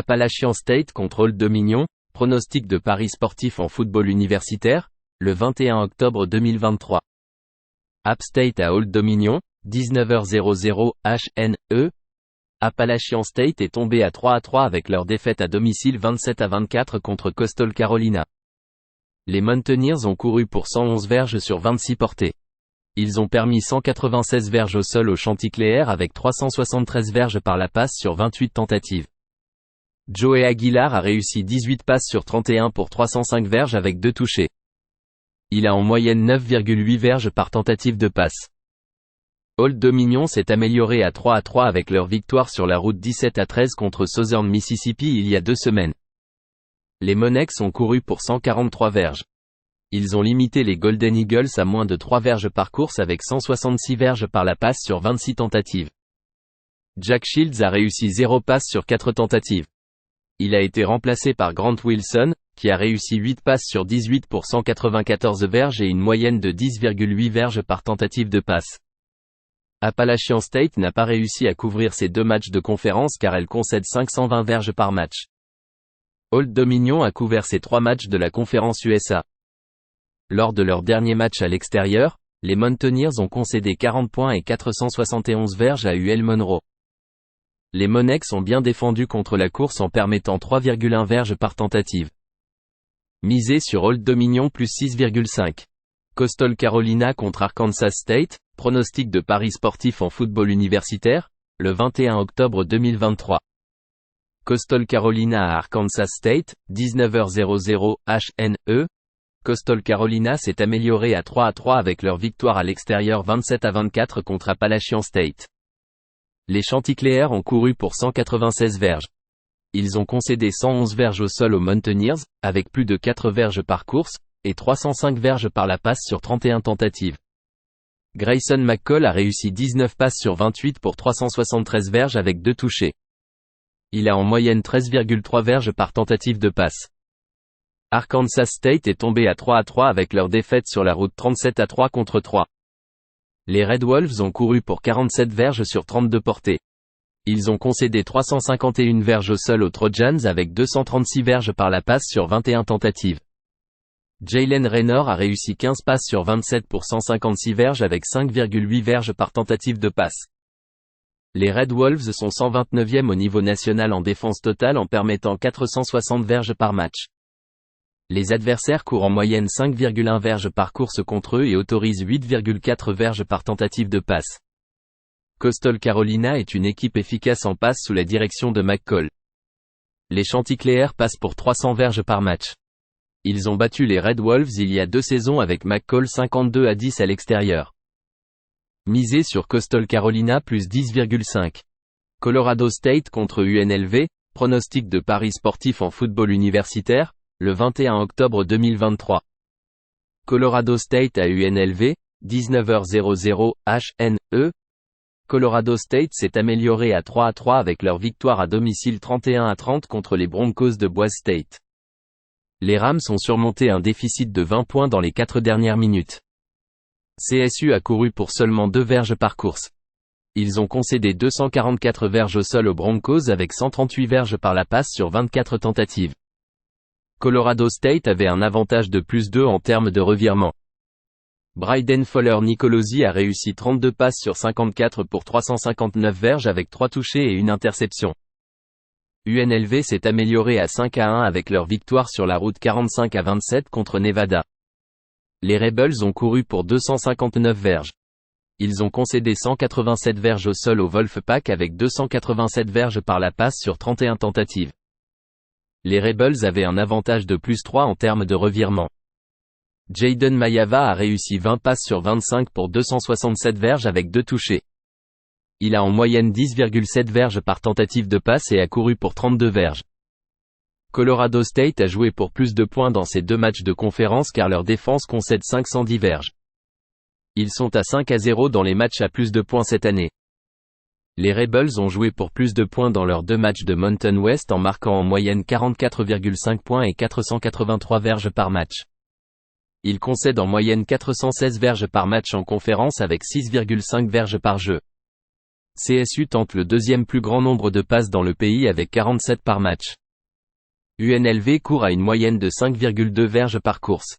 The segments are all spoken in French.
Appalachian State contre Old Dominion, pronostic de paris sportifs en football universitaire, le 21 octobre 2023. App State à Old Dominion, 19h00 HNE. Appalachian State est tombé à 3-3 avec leur défaite à domicile 27-24 contre Coastal Carolina. Les Mountaineers ont couru pour 111 verges sur 26 portées. Ils ont permis 196 verges au sol au Chanticleer avec 373 verges par la passe sur 28 tentatives. Joey Aguilar a réussi 18 passes sur 31 pour 305 verges avec 2 touchés. Il a en moyenne 9,8 verges par tentative de passe. Old Dominion s'est amélioré à 3-3 avec leur victoire sur la route 17-13 contre Southern Mississippi il y a 2 semaines. Les Monarchs ont couru pour 143 verges. Ils ont limité les Golden Eagles à moins de 3 verges par course avec 166 verges par la passe sur 26 tentatives. Jack Shields a réussi 0 passes sur 4 tentatives. Il a été remplacé par Grant Wilson, qui a réussi 8 passes sur 18 pour 194 verges et une moyenne de 10,8 verges par tentative de passe. Appalachian State n'a pas réussi à couvrir ses 2 matchs de conférence car elle concède 520 verges par match. Old Dominion a couvert ses 3 matchs de la conférence USA. Lors de leur dernier match à l'extérieur, les Mountaineers ont concédé 40 points et 471 verges à UL Monroe. Les Monarchs ont bien défendu contre la course en permettant 3,1 verges par tentative. Misez sur Old Dominion plus 6,5. Coastal Carolina contre Arkansas State, pronostic de paris sportifs en football universitaire, le 21 octobre 2023. Coastal Carolina à Arkansas State, 19h00 HNE. Coastal Carolina s'est amélioré à 3-3 avec leur victoire à l'extérieur 27-24 contre Appalachian State. Les Chanticleer ont couru pour 196 verges. Ils ont concédé 111 verges au sol aux Mountaineers, avec plus de 4 verges par course, et 305 verges par la passe sur 31 tentatives. Grayson McCall a réussi 19 passes sur 28 pour 373 verges avec 2 touchés. Il a en moyenne 13,3 verges par tentative de passe. Arkansas State est tombé à 3-3 avec leur défaite sur la route 37-3 contre 3. Les Red Wolves ont couru pour 47 verges sur 32 portées. Ils ont concédé 351 verges au sol aux Trojans avec 236 verges par la passe sur 21 tentatives. Jalen Raynor a réussi 15 passes sur 27 pour 156 verges avec 5,8 verges par tentative de passe. Les Red Wolves sont 129e au niveau national en défense totale en permettant 460 verges par match. Les adversaires courent en moyenne 5,1 verges par course contre eux et autorisent 8,4 verges par tentative de passe. Coastal Carolina est une équipe efficace en passe sous la direction de McCall. Les Chanticleer passent pour 300 verges par match. Ils ont battu les Red Wolves il y a 2 saisons avec McCall 52-10 à l'extérieur. Misez sur Coastal Carolina plus 10,5. Colorado State contre UNLV, pronostic de paris sportifs en football universitaire, le 21 octobre 2023. Colorado State à UNLV, 19h00 HNE. Colorado State s'est amélioré à 3-3 avec leur victoire à domicile 31-30 contre les Broncos de Boise State. Les Rams ont surmonté un déficit de 20 points dans les 4 dernières minutes. CSU a couru pour seulement 2 verges par course. Ils ont concédé 244 verges au sol aux Broncos avec 138 verges par la passe sur 24 tentatives. Colorado State avait un avantage de plus 2 en termes de revirement. Bryden Fuller-Nicolosi a réussi 32 passes sur 54 pour 359 verges avec 3 touchés et une interception. UNLV s'est amélioré à 5-1 avec leur victoire sur la route 45-27 contre Nevada. Les Rebels ont couru pour 259 verges. Ils ont concédé 187 verges au sol au Wolfpack avec 287 verges par la passe sur 31 tentatives. Les Rebels avaient un avantage de plus 3 en termes de revirement. Jaden Mayava a réussi 20 passes sur 25 pour 267 verges avec 2 touchés. Il a en moyenne 10,7 verges par tentative de passe et a couru pour 32 verges. Colorado State a joué pour plus de points dans ces 2 matchs de conférence car leur défense concède 510 verges. Ils sont à 5-0 dans les matchs à plus de points cette année. Les Rebels ont joué pour plus de points dans leurs 2 matchs de Mountain West en marquant en moyenne 44,5 points et 483 verges par match. Ils concèdent en moyenne 416 verges par match en conférence avec 6,5 verges par jeu. CSU tente le deuxième plus grand nombre de passes dans le pays avec 47 par match. UNLV court à une moyenne de 5,2 verges par course.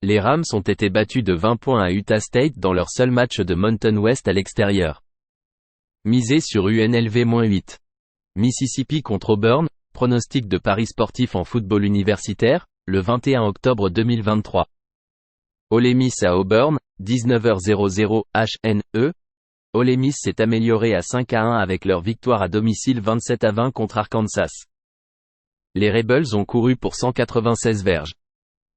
Les Rams ont été battus de 20 points à Utah State dans leur seul match de Mountain West à l'extérieur. Misez sur UNLV-8. Mississippi contre Auburn, pronostic de paris sportif en football universitaire, le 21 octobre 2023. Ole Miss à Auburn, 19h00 HNE. Ole Miss s'est amélioré à 5-1 avec leur victoire à domicile 27-20 contre Arkansas. Les Rebels ont couru pour 196 verges.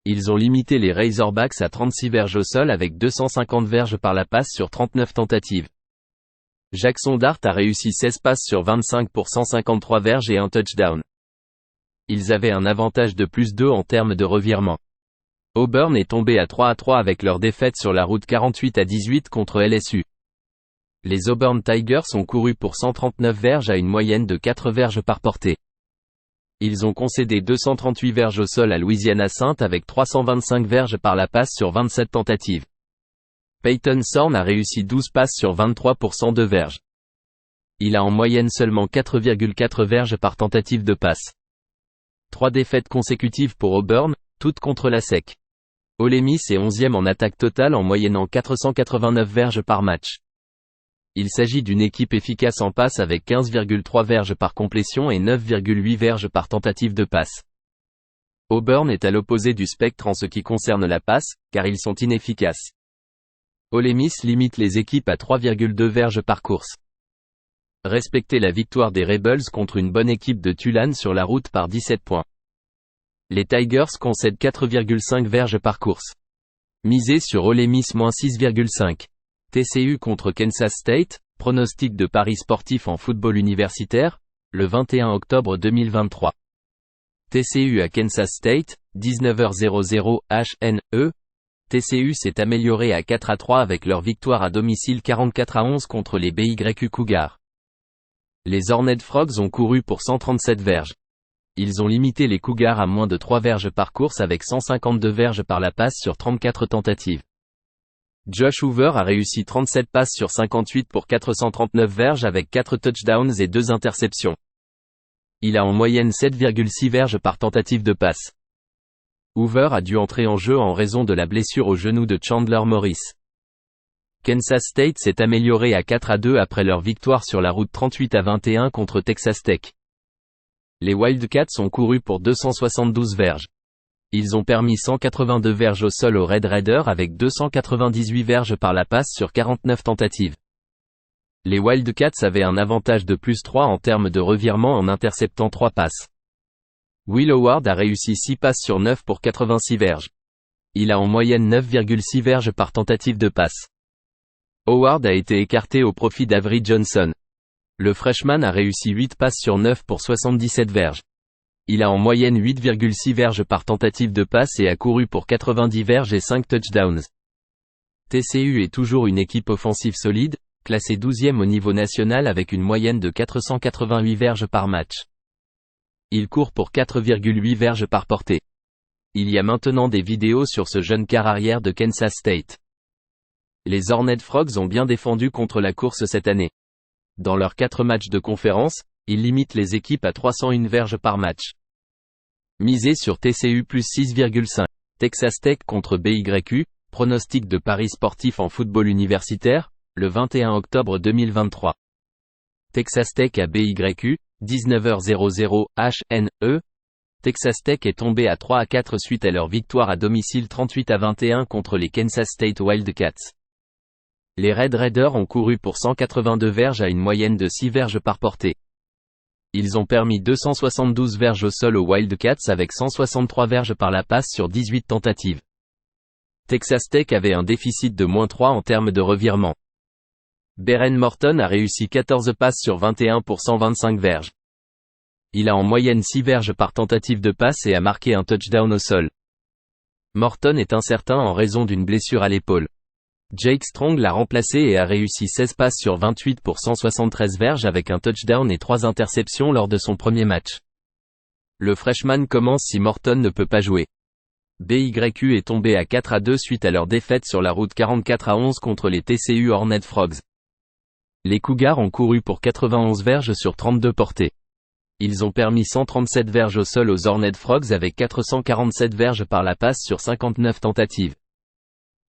Ils ont limité les Razorbacks à 36 verges au sol avec 250 verges par la passe sur 39 tentatives. Jackson Dart a réussi 16 passes sur 25 pour 153 verges et un touchdown. Ils avaient un avantage de plus 2 en termes de revirement. Auburn est tombé à 3-3 avec leur défaite sur la route 48-18 contre LSU. Les Auburn Tigers ont couru pour 139 verges à une moyenne de 4 verges par portée. Ils ont concédé 238 verges au sol à Louisiana Sainte avec 325 verges par la passe sur 27 tentatives. Peyton Thorne a réussi 12 passes sur 23 pour 102 verges. Il a en moyenne seulement 4,4 verges par tentative de passe. 3 défaites consécutives pour Auburn, toutes contre la SEC. Ole Miss est 11e en attaque totale en moyennant 489 verges par match. Il s'agit d'une équipe efficace en passe avec 15,3 verges par complétion et 9,8 verges par tentative de passe. Auburn est à l'opposé du spectre en ce qui concerne la passe, car ils sont inefficaces. Ole Miss limite les équipes à 3,2 verges par course. Respectez la victoire des Rebels contre une bonne équipe de Tulane sur la route par 17 points. Les Tigers concèdent 4,5 verges par course. Misez sur Ole Miss -6,5. TCU contre Kansas State, pronostic de paris sportif en football universitaire, le 21 octobre 2023. TCU à Kansas State, 19h00 HNE. TCU s'est amélioré à 4-3 avec leur victoire à domicile 44-11 contre les BYU Cougars. Les Horned Frogs ont couru pour 137 verges. Ils ont limité les Cougars à moins de 3 verges par course avec 152 verges par la passe sur 34 tentatives. Josh Hoover a réussi 37 passes sur 58 pour 439 verges avec 4 touchdowns et 2 interceptions. Il a en moyenne 7,6 verges par tentative de passe. Hoover a dû entrer en jeu en raison de la blessure au genou de Chandler Morris. Kansas State s'est amélioré à 4-2 après leur victoire sur la route 38-21 contre Texas Tech. Les Wildcats ont couru pour 272 verges. Ils ont permis 182 verges au sol aux Red Raiders avec 298 verges par la passe sur 49 tentatives. Les Wildcats avaient un avantage de plus 3 en termes de revirement en interceptant 3 passes. Will Howard a réussi 6 passes sur 9 pour 86 verges. Il a en moyenne 9,6 verges par tentative de passe. Howard a été écarté au profit d'Avery Johnson. Le freshman a réussi 8 passes sur 9 pour 77 verges. Il a en moyenne 8,6 verges par tentative de passe et a couru pour 90 verges et 5 touchdowns. TCU est toujours une équipe offensive solide, classée 12e au niveau national avec une moyenne de 488 verges par match. Il court pour 4,8 verges par portée. Il y a maintenant des vidéos sur ce jeune quart arrière de Kansas State. Les Horned Frogs ont bien défendu contre la course cette année. Dans leurs 4 matchs de conférence, ils limitent les équipes à 301 verges par match. Misez sur TCU plus 6,5. Texas Tech contre BYU, pronostic de paris sportif en football universitaire, le 21 octobre 2023. Texas Tech à BYU, 19h00 HNE. Texas Tech est tombé à 3-4 suite à leur victoire à domicile 38-21 contre les Kansas State Wildcats. Les Red Raiders ont couru pour 182 verges à une moyenne de 6 verges par portée. Ils ont permis 272 verges au sol aux Wildcats avec 163 verges par la passe sur 18 tentatives. Texas Tech avait un déficit de -3 en termes de revirement. Beren Morton a réussi 14 passes sur 21 pour 125 verges. Il a en moyenne 6 verges par tentative de passe et a marqué un touchdown au sol. Morton est incertain en raison d'une blessure à l'épaule. Jake Strong l'a remplacé et a réussi 16 passes sur 28 pour 173 verges avec un touchdown et 3 interceptions lors de son premier match. Le freshman commence si Morton ne peut pas jouer. BYU est tombé à 4-2 suite à leur défaite sur la route 44-11 contre les TCU Horned Frogs. Les Cougars ont couru pour 91 verges sur 32 portées. Ils ont permis 137 verges au sol aux Horned Frogs avec 447 verges par la passe sur 59 tentatives.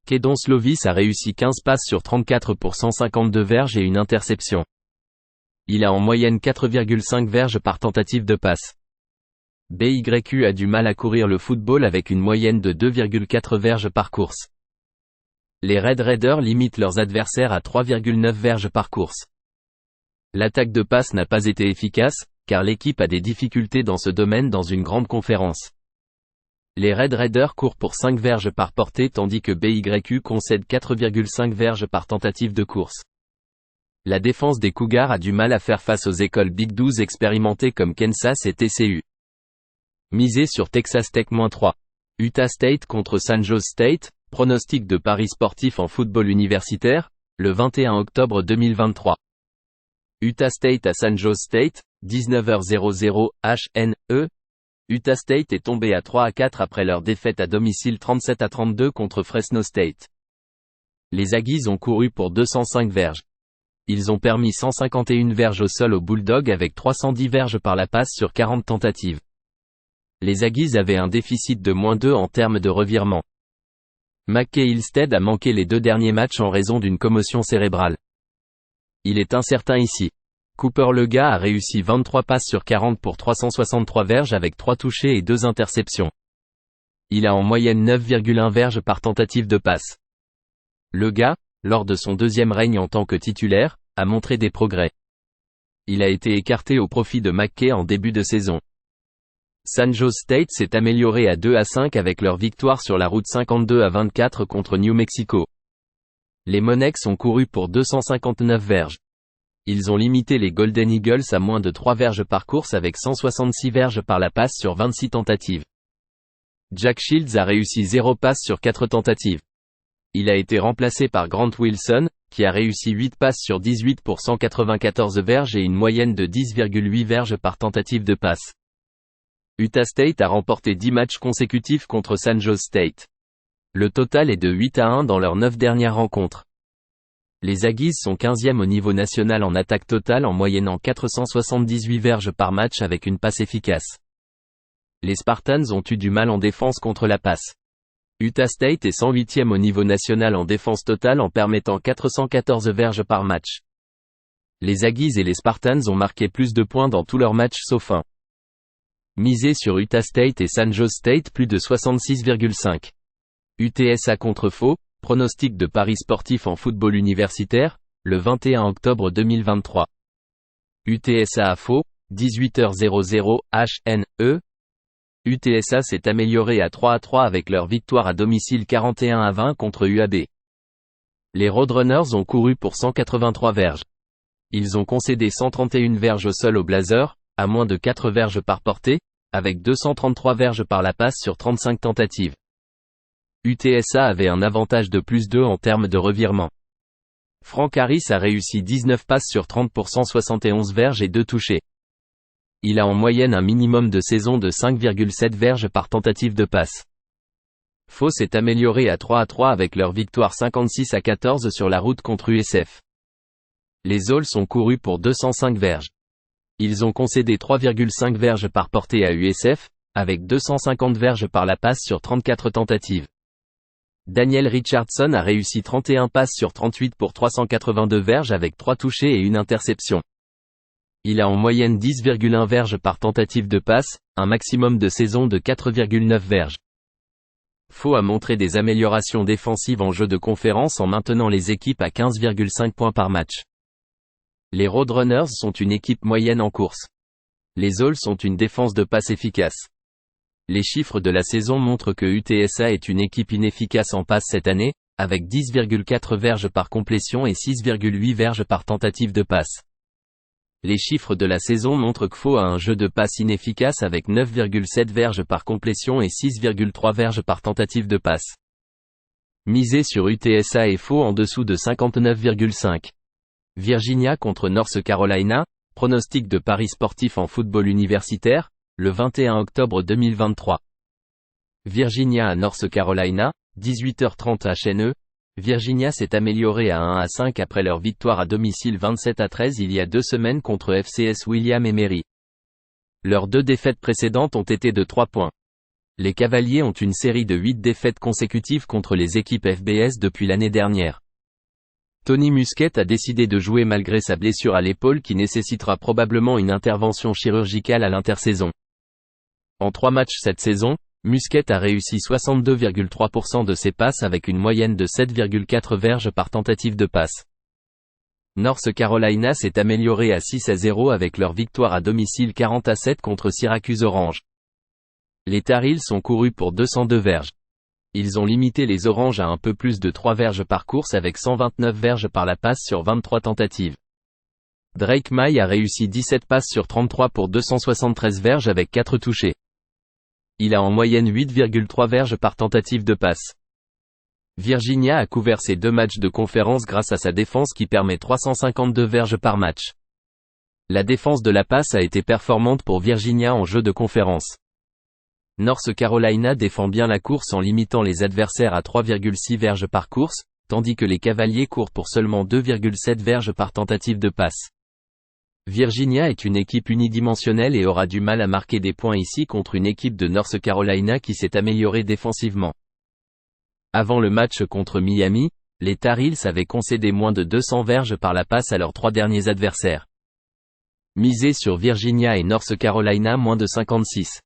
Kedon Slovis a réussi 15 passes sur 34 pour 152 verges et une interception. Il a en moyenne 4,5 verges par tentative de passe. BYU a du mal à courir le football avec une moyenne de 2,4 verges par course. Les Red Raiders limitent leurs adversaires à 3,9 verges par course. L'attaque de passe n'a pas été efficace, car l'équipe a des difficultés dans ce domaine dans une grande conférence. Les Red Raiders courent pour 5 verges par portée tandis que BYU concède 4,5 verges par tentative de course. La défense des Cougars a du mal à faire face aux écoles Big 12 expérimentées comme Kansas et TCU. Misé sur Texas Tech -3. Utah State contre San Jose State, pronostic de paris sportif en football universitaire, le 21 octobre 2023. Utah State à San Jose State, 19h00 HNE. Utah State est tombé à 3-4 après leur défaite à domicile 37-32 contre Fresno State. Les Aggies ont couru pour 205 verges. Ils ont permis 151 verges au sol aux Bulldogs avec 310 verges par la passe sur 40 tentatives. Les Aggies avaient un déficit de -2 en termes de revirement. McKay Ilstead a manqué les 2 derniers matchs en raison d'une commotion cérébrale. Il est incertain ici. Cooper Lega a réussi 23 passes sur 40 pour 363 verges avec 3 touchés et 2 interceptions. Il a en moyenne 9,1 verges par tentative de passe. Lega, lors de son 2e règne en tant que titulaire, a montré des progrès. Il a été écarté au profit de McKay en début de saison. San Jose State s'est amélioré à 2-5 avec leur victoire sur la route 52-24 contre New Mexico. Les Monarchs ont couru pour 259 verges. Ils ont limité les Golden Eagles à moins de 3 verges par course avec 166 verges par la passe sur 26 tentatives. Jack Shields a réussi 0 passes sur 4 tentatives. Il a été remplacé par Grant Wilson, qui a réussi 8 passes sur 18 pour 194 verges et une moyenne de 10,8 verges par tentative de passe. Utah State a remporté 10 matchs consécutifs contre San Jose State. Le total est de 8-1 dans leurs 9 dernières rencontres. Les Aggies sont 15e au niveau national en attaque totale en moyennant 478 verges par match avec une passe efficace. Les Spartans ont eu du mal en défense contre la passe. Utah State est 108e au niveau national en défense totale en permettant 414 verges par match. Les Aggies et les Spartans ont marqué plus de points dans tous leurs matchs sauf un. Misé sur Utah State et San Jose State plus de 66,5. UTSA contre Faux, pronostic de paris sportif en football universitaire, le 21 octobre 2023. UTSA à Faux, 18h00 HNE. UTSA s'est amélioré à 3-3 avec leur victoire à domicile 41-20 contre UAB. Les Roadrunners ont couru pour 183 verges. Ils ont concédé 131 verges au sol aux Blazers, à moins de 4 verges par portée, avec 233 verges par la passe sur 35 tentatives. UTSA avait un avantage de +2 en termes de revirement. Frank Harris a réussi 19 passes sur 30 pour 171 verges et 2 touchés. Il a en moyenne un minimum de saison de 5,7 verges par tentative de passe. Faux s'est amélioré à 3-3 avec leur victoire 56-14 sur la route contre USF. Les Owls ont couru pour 205 verges. Ils ont concédé 3,5 verges par portée à USF, avec 250 verges par la passe sur 34 tentatives. Daniel Richardson a réussi 31 passes sur 38 pour 382 verges avec 3 touchés et une interception. Il a en moyenne 10,1 verges par tentative de passe, un maximum de saison de 4,9 verges. Faux a montré des améliorations défensives en jeu de conférence en maintenant les équipes à 15,5 points par match. Les Roadrunners sont une équipe moyenne en course. Les Owls sont une défense de passe efficace. Les chiffres de la saison montrent que UTSA est une équipe inefficace en passe cette année, avec 10,4 verges par complétion et 6,8 verges par tentative de passe. Les chiffres de la saison montrent que Faux a un jeu de passe inefficace avec 9,7 verges par complétion et 6,3 verges par tentative de passe. Misé sur UTSA et Faux en dessous de 59,5. Virginia contre North Carolina, pronostic de paris sportif en football universitaire, le 21 octobre 2023. Virginia à North Carolina, 18h30 HNE. Virginia s'est améliorée à 1-5 après leur victoire à domicile 27-13 il y a 2 semaines contre FCS William & Mary. Leurs 2 défaites précédentes ont été de 3 points. Les Cavaliers ont une série de 8 défaites consécutives contre les équipes FBS depuis l'année dernière. Tony Muskett a décidé de jouer malgré sa blessure à l'épaule qui nécessitera probablement une intervention chirurgicale à l'intersaison. En 3 matchs cette saison, Muskett a réussi 62,3% de ses passes avec une moyenne de 7,4 verges par tentative de passe. North Carolina s'est amélioré à 6-0 avec leur victoire à domicile 40-7 contre Syracuse Orange. Les Tar Heels ont couru pour 202 verges. Ils ont limité les Oranges à un peu plus de 3 verges par course avec 129 verges par la passe sur 23 tentatives. Drake Maye a réussi 17 passes sur 33 pour 273 verges avec 4 touchés. Il a en moyenne 8,3 verges par tentative de passe. Virginia a couvert ses 2 matchs de conférence grâce à sa défense qui permet 352 verges par match. La défense de la passe a été performante pour Virginia en jeu de conférence. North Carolina défend bien la course en limitant les adversaires à 3,6 verges par course, tandis que les Cavaliers courent pour seulement 2,7 verges par tentative de passe. Virginia est une équipe unidimensionnelle et aura du mal à marquer des points ici contre une équipe de North Carolina qui s'est améliorée défensivement. Avant le match contre Miami, les Tar Heels avaient concédé moins de 200 verges par la passe à leurs 3 derniers adversaires. Misez sur Virginia et North Carolina moins de 56.